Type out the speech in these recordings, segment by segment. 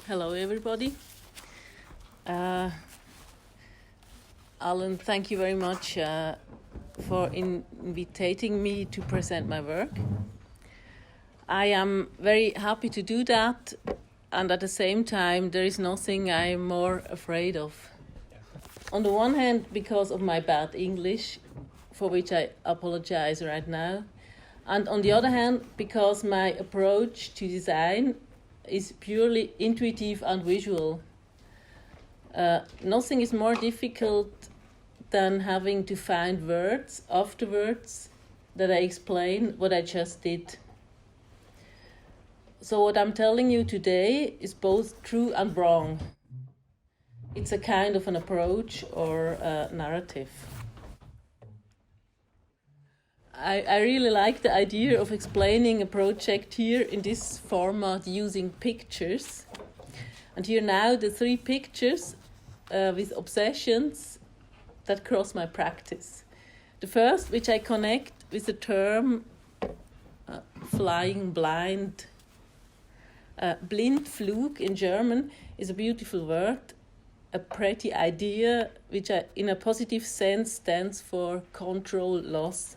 Hello, everybody. Alan, thank you very much for inviting me to present my work. I am very happy to do that, and at the same time, there is nothing I'm more afraid of. On the one hand, because of my bad English, for which I apologize right now, and on the other hand, because my approach to design is purely intuitive and visual. Nothing is more difficult than having to find words afterwards that I explain what I just did. So what I'm telling you today is both true and wrong. It's a kind of an approach or a narrative. I really like the idea of explaining a project here in this format using pictures. And here now the 3 pictures with obsessions that cross my practice. The first, which I connect with the term flying blind. Blindflug in German is a beautiful word, a pretty idea, which in a positive sense stands for control loss.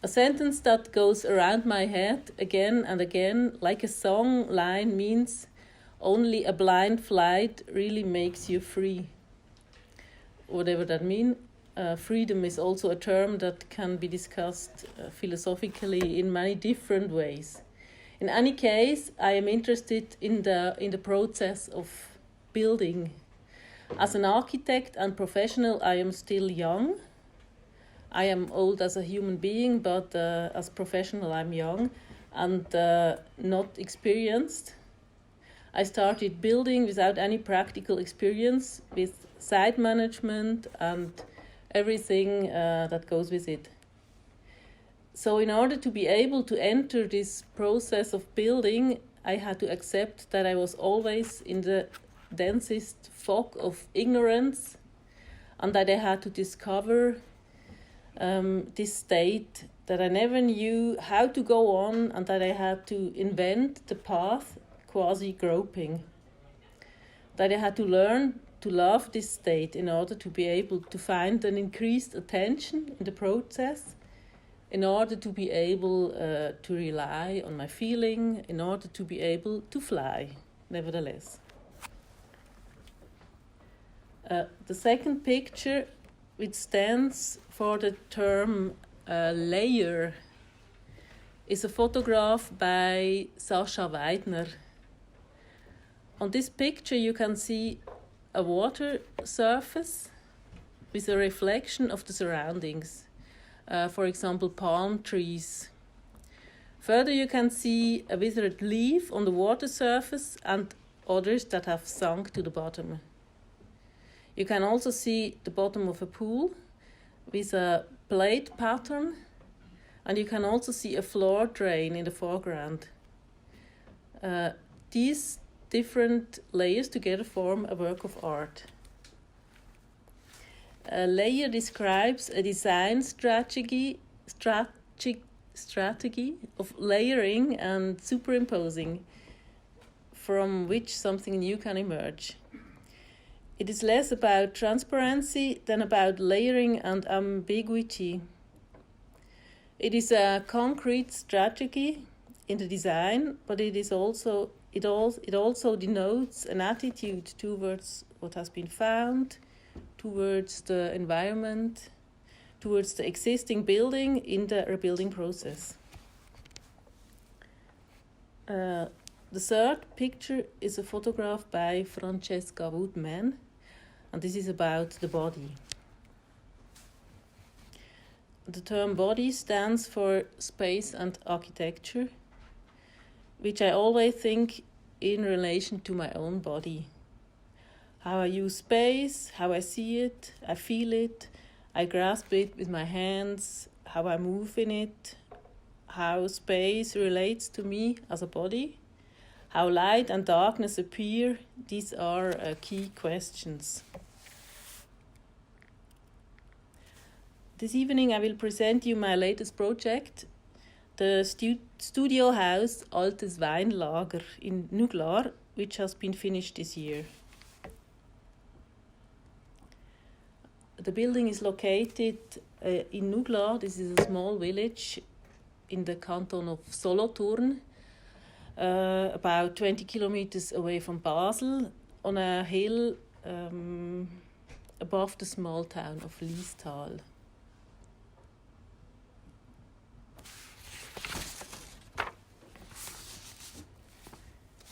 A sentence that goes around my head again and again, like a song line, means only a blind flight really makes you free. Whatever that means. Freedom is also a term that can be discussed philosophically in many different ways. In any case, I am interested in the process of building. As an architect and professional, I am still young. I am old as a human being, but as professional I'm young and not experienced. I started building without any practical experience, with site management and everything that goes with it. So in order to be able to enter this process of building, I had to accept that I was always in the densest fog of ignorance and that I had to discover this state, that I never knew how to go on and that I had to invent the path, quasi-groping. That I had to learn to love this state in order to be able to find an increased attention in the process, in order to be able to rely on my feeling, in order to be able to fly, nevertheless. The second picture, which stands for the term layer, is a photograph by Sascha Weidner. On this picture you can see a water surface with a reflection of the surroundings, for example palm trees. Further you can see a withered leaf on the water surface and others that have sunk to the bottom. You can also see the bottom of a pool with a plate pattern, and you can also see a floor drain in the foreground. These different layers together form a work of art. A layer describes a design strategy of layering and superimposing, from which something new can emerge. It is less about transparency than about layering and ambiguity. It is a concrete strategy in the design, but it also denotes an attitude towards what has been found, towards the environment, towards the existing building in the rebuilding process. The third picture is a photograph by Francesca Woodman, and this is about the body. The term body stands for space and architecture, which I always think in relation to my own body. How I use space, how I see it, I feel it, I grasp it with my hands, how I move in it, how space relates to me as a body, how light and darkness appear. These are key questions. This evening I will present you my latest project, the studio house Altes Weinlager in Nuglar, which has been finished this year. The building is located in Nugla. This is a small village in the canton of Solothurn, about 20 kilometers away from Basel, on a hill above the small town of Liestal.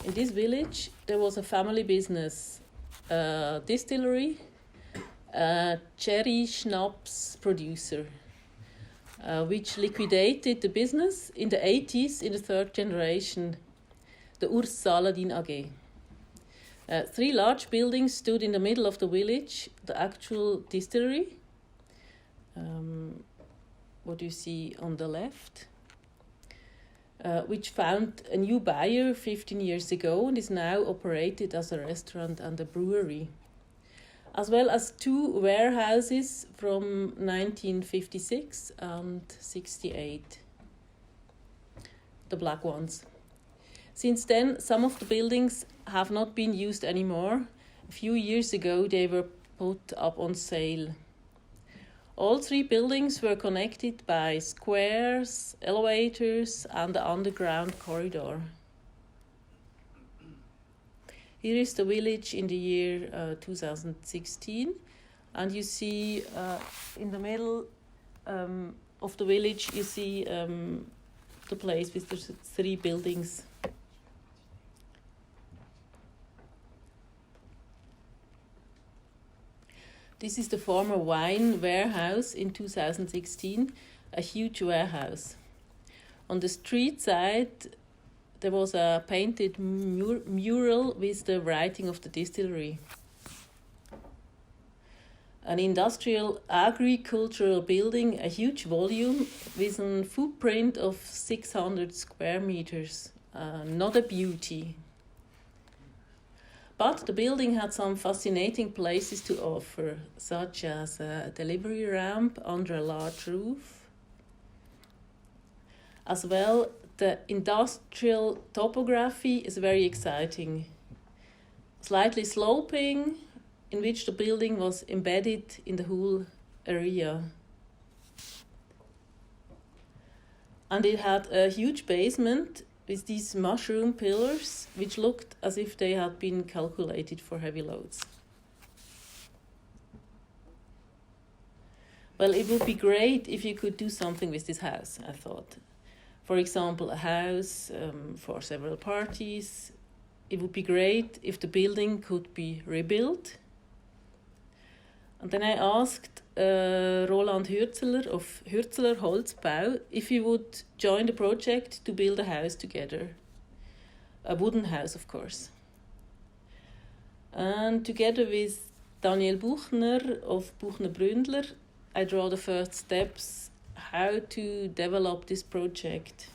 In this village, there was a family business, a distillery, a cherry schnapps producer, which liquidated the business in the 80s in the third generation, the Urs Saladin AG. 3 large buildings stood in the middle of the village, the actual distillery, what you see on the left, which found a new buyer 15 years ago and is now operated as a restaurant and a brewery, as well as 2 warehouses from 1956 and 68, the black ones. Since then, some of the buildings have not been used anymore. A few years ago, they were put up on sale. All 3 buildings were connected by squares, elevators, and the underground corridor. Here is the village in the year 2016, and you see in the middle of the village, you see the place with the 3 buildings. This is the former wine warehouse in 2016, a huge warehouse. On the street side, there was a painted mural with the writing of the distillery. An industrial agricultural building, a huge volume with a footprint of 600 square meters. Not a beauty. But the building had some fascinating places to offer, such as a delivery ramp under a large roof. As well, the industrial topography is very exciting. Slightly sloping, in which the building was embedded in the whole area. And it had a huge basement with these mushroom pillars, which looked as if they had been calculated for heavy loads. Well, it would be great if you could do something with this house, I thought. For example, a house for several parties. It would be great if the building could be rebuilt. And then I asked Roland Hürzeler of Hürzeler Holzbau if he would join the project to build a house together. A wooden house, of course. And together with Daniel Buchner of Buchner Bründler, I draw the first steps how to develop this project.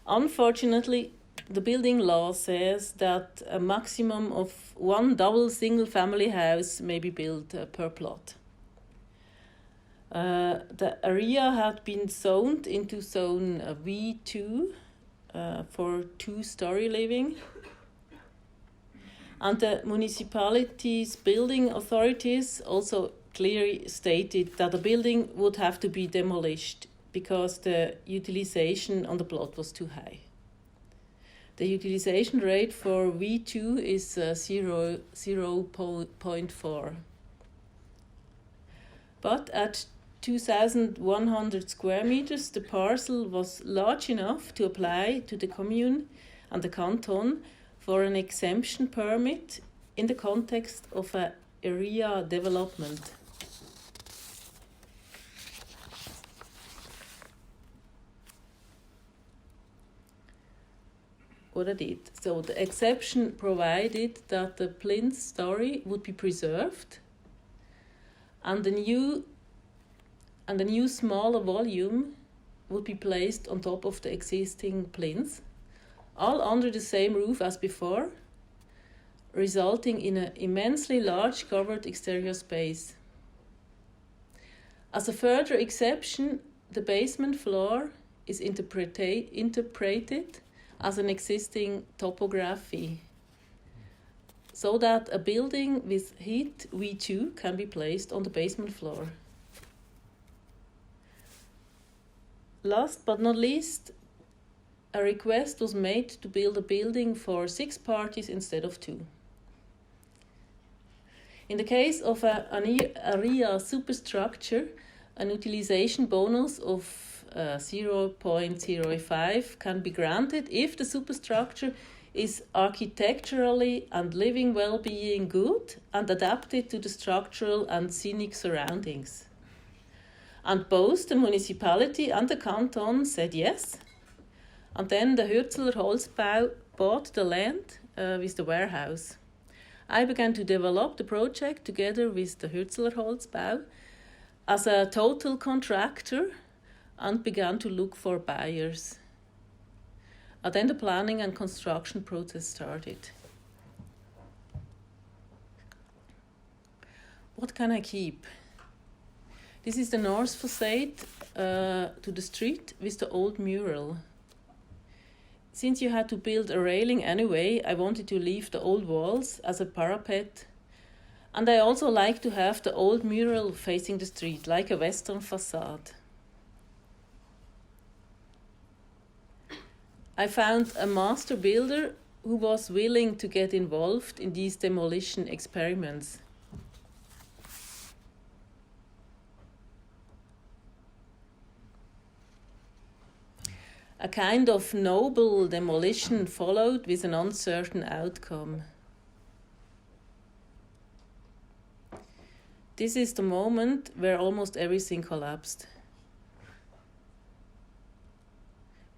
Unfortunately, the building law says that a maximum of 1 double single-family house may be built per plot. The area had been zoned into zone V2 for 2-story living. And the municipality's building authorities also clearly stated that the building would have to be demolished because the utilization on the plot was too high. The utilization rate for V2 is 0.4. But at 2,100 square meters, the parcel was large enough to apply to the commune and the canton for an exemption permit in the context of an area development. What I did. So the exception provided that the plinth story would be preserved and the new smaller volume would be placed on top of the existing plinth, all under the same roof as before, resulting in an immensely large covered exterior space. As a further exception, the basement floor is interpreted as an existing topography, so that a building with heat V2 can be placed on the basement floor. Last but not least, a request was made to build a building for 6 parties instead of 2. In the case of an area superstructure, an utilization bonus of 0.05 can be granted if the superstructure is architecturally and living well-being good and adapted to the structural and scenic surroundings. And both the municipality and the canton said yes. And then the Hürzeler Holzbau bought the land with the warehouse. I began to develop the project together with the Hürzeler Holzbau as a total contractor and began to look for buyers. And then the planning and construction process started. What can I keep? This is the north facade to the street with the old mural. Since you had to build a railing anyway, I wanted to leave the old walls as a parapet. And I also like to have the old mural facing the street, like a western facade. I found a master builder who was willing to get involved in these demolition experiments. A kind of noble demolition followed with an uncertain outcome. This is the moment where almost everything collapsed.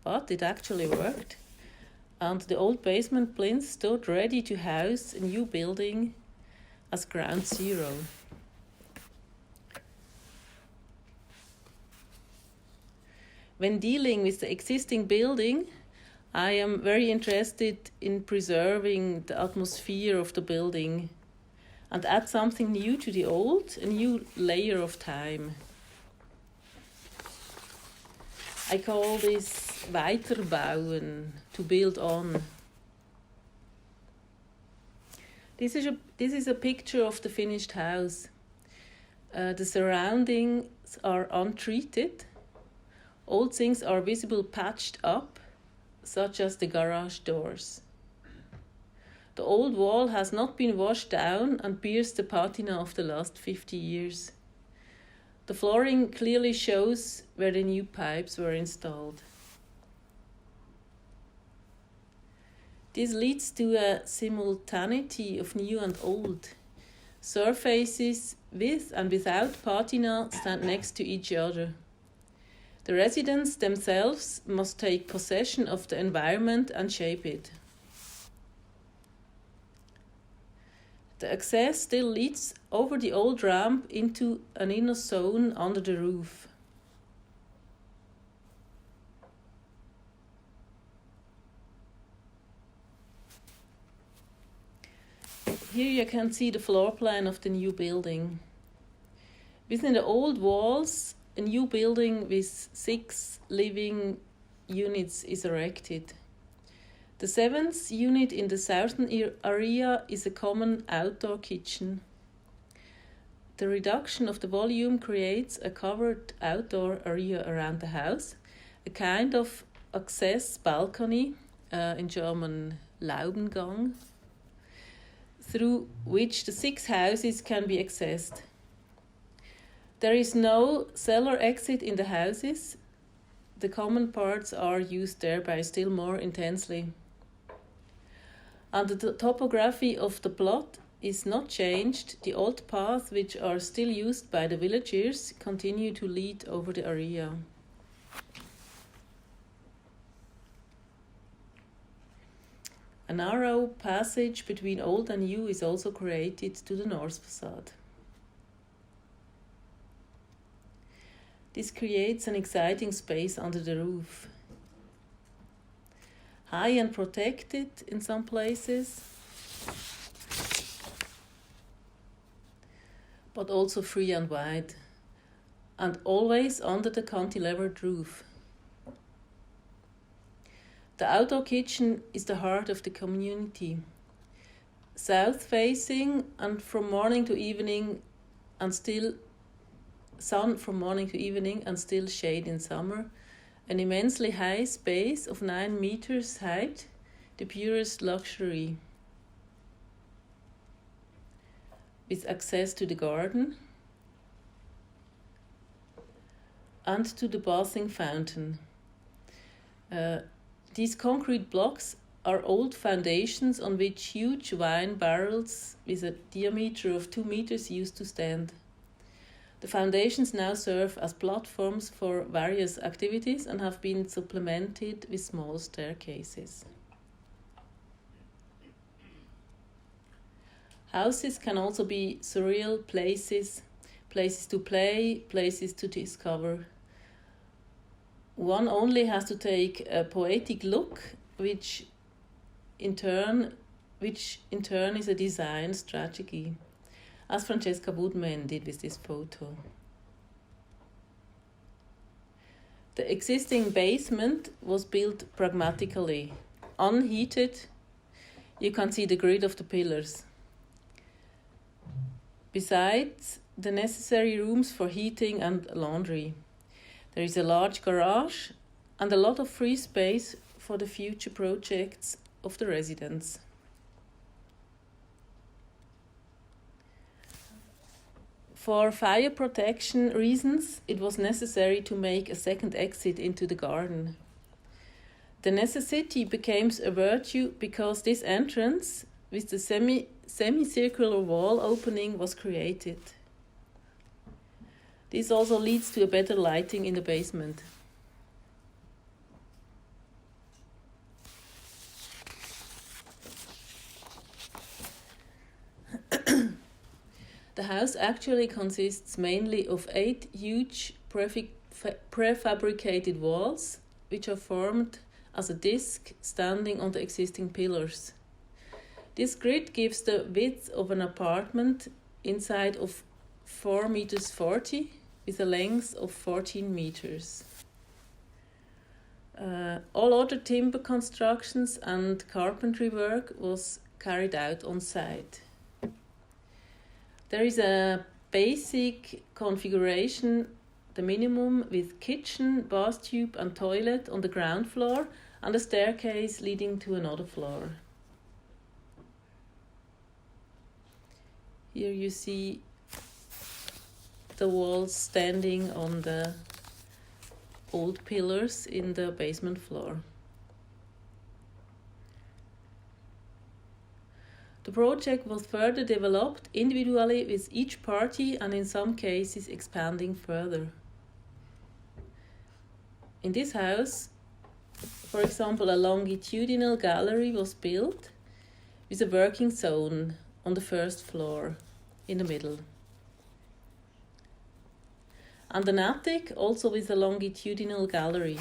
But it actually worked, and the old basement plinth stood ready to house a new building as ground zero. When dealing with the existing building, I am very interested in preserving the atmosphere of the building and add something new to the old, a new layer of time. I call this weiterbauen, to build on. This is a picture of the finished house. The surroundings are untreated. Old things are visible patched up, such as the garage doors. The old wall has not been washed down and bears the patina of the last 50 years. The flooring clearly shows where the new pipes were installed. This leads to a simultaneity of new and old. Surfaces with and without patina stand next to each other. The residents themselves must take possession of the environment and shape it. The access still leads over the old ramp into an inner zone under the roof. Here you can see the floor plan of the new building. Within the old walls, a new building with 6 living units is erected. The 7th unit in the southern area is a common outdoor kitchen. The reduction of the volume creates a covered outdoor area around the house, a kind of access balcony, in German Laubengang, through which the 6 houses can be accessed. There is no cellar exit in the houses. The common parts are used thereby still more intensely. And the topography of the plot is not changed. The old paths, which are still used by the villagers, continue to lead over the area. A narrow passage between old and new is also created to the north facade. This creates an exciting space under the roof. High and protected in some places, but also free and wide, and always under the cantilevered roof. The outdoor kitchen is the heart of the community. South facing and from morning to evening and still sun from morning to evening and still shade in summer. An immensely high space of 9 meters height, the purest luxury. With access to the garden and to the bathing fountain. These concrete blocks are old foundations on which huge wine barrels with a diameter of 2 meters used to stand. The foundations now serve as platforms for various activities and have been supplemented with small staircases. Houses can also be surreal places, places to play, places to discover. One only has to take a poetic look, which in turn is a design strategy, as Francesca Woodman did with this photo. The existing basement was built pragmatically, unheated. You can see the grid of the pillars. Besides the necessary rooms for heating and laundry, there is a large garage and a lot of free space for the future projects of the residents. For fire protection reasons, it was necessary to make a second exit into the garden. The necessity became a virtue because this entrance with the semicircular wall opening was created. This also leads to a better lighting in the basement. The house actually consists mainly of 8 huge prefabricated walls, which are formed as a disc standing on the existing pillars. This grid gives the width of an apartment inside of 4 meters 40 with a length of 14 meters. All other timber constructions and carpentry work was carried out on site. There is a basic configuration, the minimum, with kitchen, bathtub and toilet on the ground floor and a staircase leading to another floor. Here you see the walls standing on the old pillars in the basement floor. The project was further developed individually with each party and in some cases expanding further. In this house, for example, a longitudinal gallery was built with a working zone on the first floor in the middle. And an attic also with a longitudinal gallery.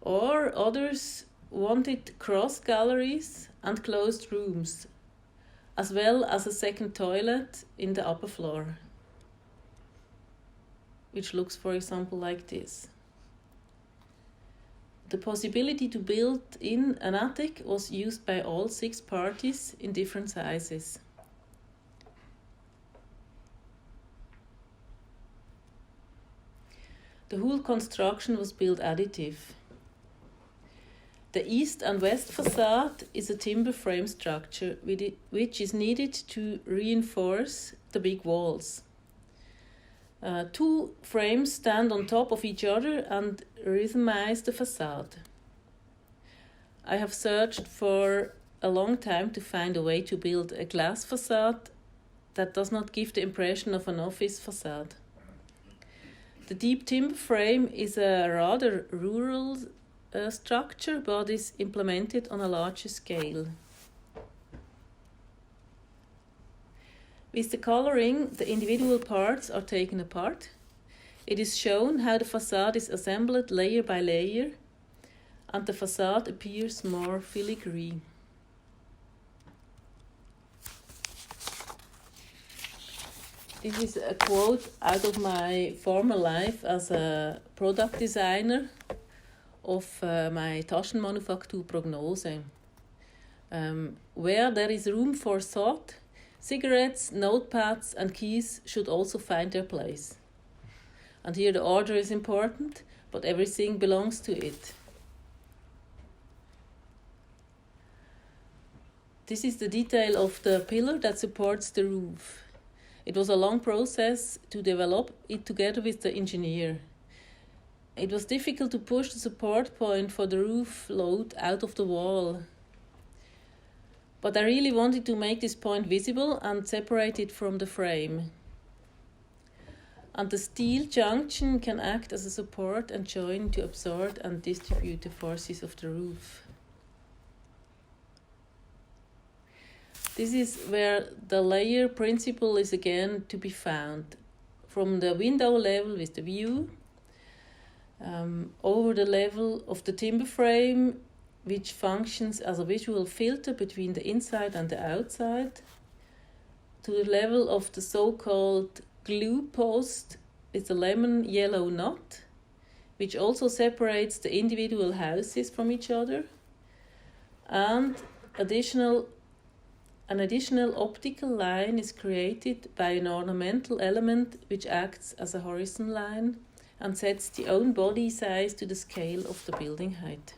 Or others wanted cross galleries and closed rooms, as well as a second toilet in the upper floor, which looks, for example, like this. The possibility to build in an attic was used by all 6 parties in different sizes. The whole construction was built additive. The east and west facade is a timber frame structure which is needed to reinforce the big walls. 2 frames stand on top of each other and rhythmize the facade. I have searched for a long time to find a way to build a glass facade that does not give the impression of an office facade. The deep timber frame is a rather rural structure, but is implemented on a larger scale. With the coloring, the individual parts are taken apart. It is shown how the facade is assembled layer by layer, and the facade appears more filigree. This is a quote out of my former life as a product designer. of my Taschenmanufaktur Prognose, where there is room for thought. Cigarettes, notepads and keys should also find their place. And here the order is important, but everything belongs to it. This is the detail of the pillar that supports the roof. It was a long process to develop it together with the engineer. It was difficult to push the support point for the roof load out of the wall. But I really wanted to make this point visible and separate it from the frame. And the steel junction can act as a support and join to absorb and distribute the forces of the roof. This is where the layer principle is again to be found. From the window level with the view, over the level of the timber frame, which functions as a visual filter between the inside and the outside, to the level of the so-called glue post with the lemon yellow knot, which also separates the individual houses from each other, and an additional optical line is created by an ornamental element which acts as a horizon line and sets the own body size to the scale of the building height.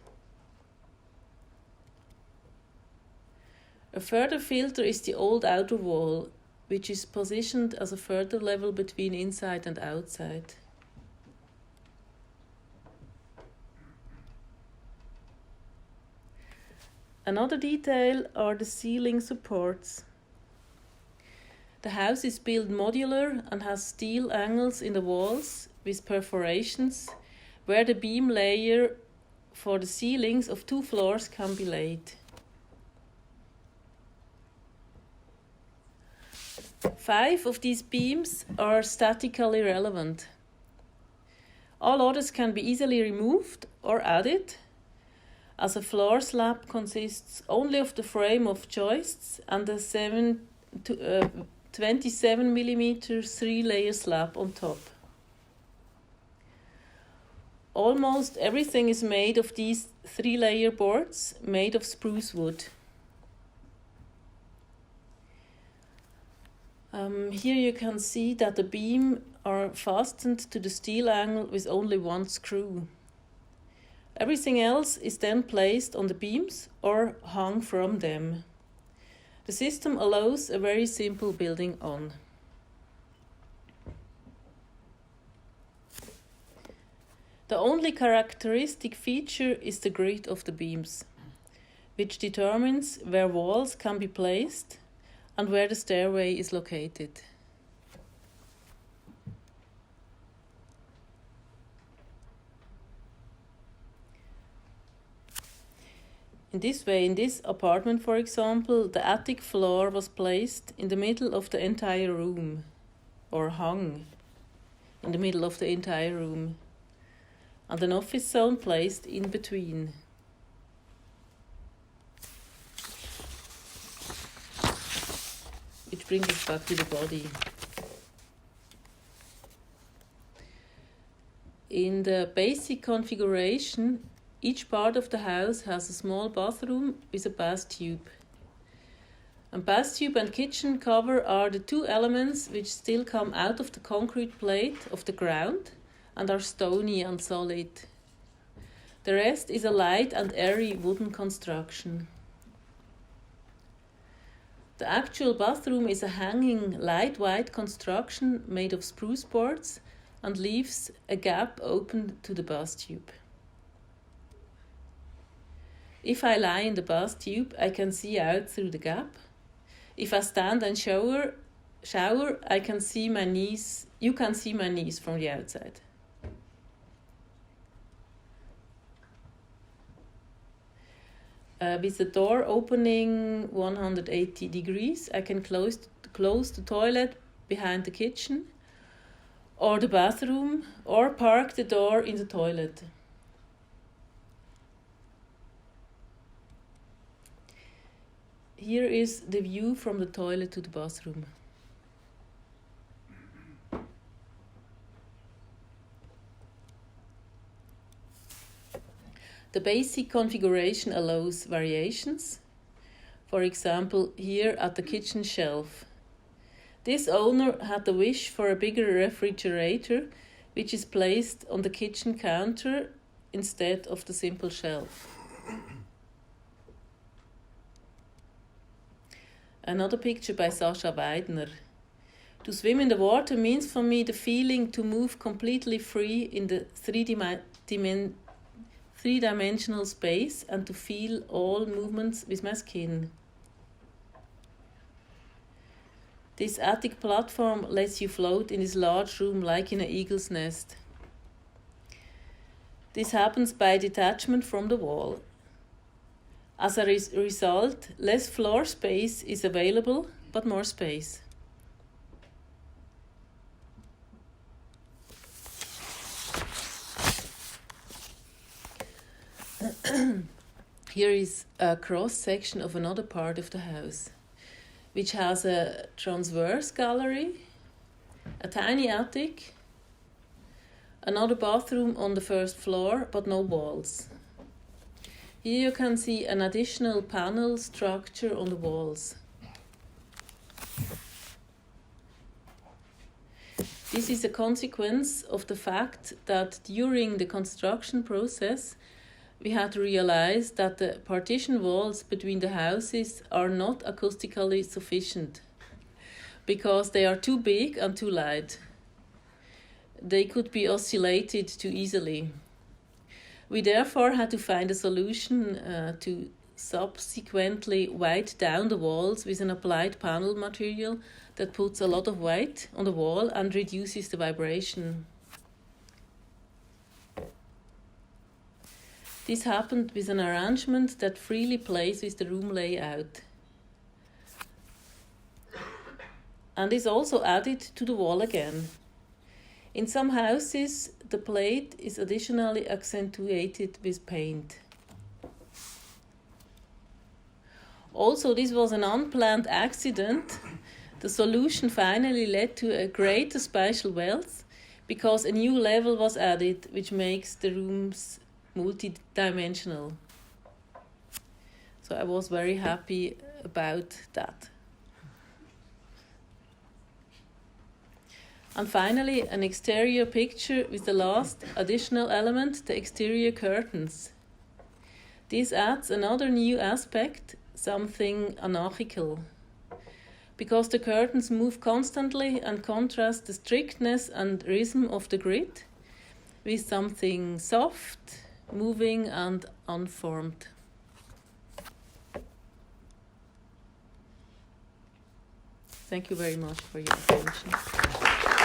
A further filter is the old outer wall, which is positioned as a further level between inside and outside. Another detail are the ceiling supports. The house is built modular and has steel angles in the walls with perforations where the beam layer for the ceilings of 2 floors can be laid. 5 of these beams are statically relevant. All others can be easily removed or added, as a floor slab consists only of the frame of joists and a 27 mm 3-layer slab on top. Almost everything is made of these 3-layer boards made of spruce wood. Here you can see that the beams are fastened to the steel angle with only 1 screw. Everything else is then placed on the beams or hung from them. The system allows a very simple building on. The only characteristic feature is the grid of the beams, which determines where walls can be placed and where the stairway is located. In this way, in this apartment, for example, the attic floor was placed in the middle of the entire room, or hung in the middle of the entire room, and an office zone placed in between. Which brings us back to the body. In the basic configuration, each part of the house has a small bathroom with a bath tube. A bath tube and kitchen cover are the 2 elements which still come out of the concrete plate of the ground and are stony and solid. The rest is a light and airy wooden construction. The actual bathroom is a hanging light white construction made of spruce boards and leaves a gap open to the bath tube. If I lie in the bath tube, I can see out through the gap. If I stand and shower, I can see my knees. You can see my knees from the outside. With the door opening 180 degrees, I can close the toilet behind the kitchen or the bathroom, or park the door in the toilet. Here is the view from the toilet to the bathroom. The basic configuration allows variations. For example, here at the kitchen shelf. This owner had the wish for a bigger refrigerator, which is placed on the kitchen counter instead of the simple shelf. Another picture by Sascha Weidner. To swim in the water means for me the feeling to move completely free in the three-dimensional space and to feel all movements with my skin. This attic platform lets you float in this large room like in an eagle's nest. This happens by detachment from the wall. As a result, less floor space is available, but more space. Here is a cross-section of another part of the house, which has a transverse gallery, a tiny attic, another bathroom on the first floor, but no walls. Here you can see an additional panel structure on the walls. This is a consequence of the fact that during the construction process, we had to realize that the partition walls between the houses are not acoustically sufficient because they are too big and too light. They could be oscillated too easily. We therefore had to find a solution to subsequently weight down the walls with an applied panel material that puts a lot of weight on the wall and reduces the vibration. This happened with an arrangement that freely plays with the room layout and is also added to the wall again. In some houses, the plate is additionally accentuated with paint. Also, this was an unplanned accident. The solution finally led to a greater spatial wealth because a new level was added, which makes the rooms multi-dimensional. So I was very happy about that. And finally, an exterior picture with the last additional element, the exterior curtains. This adds another new aspect, something anarchical. Because the curtains move constantly and contrast the strictness and rhythm of the grid with something soft, moving and unformed. Thank you very much for your attention.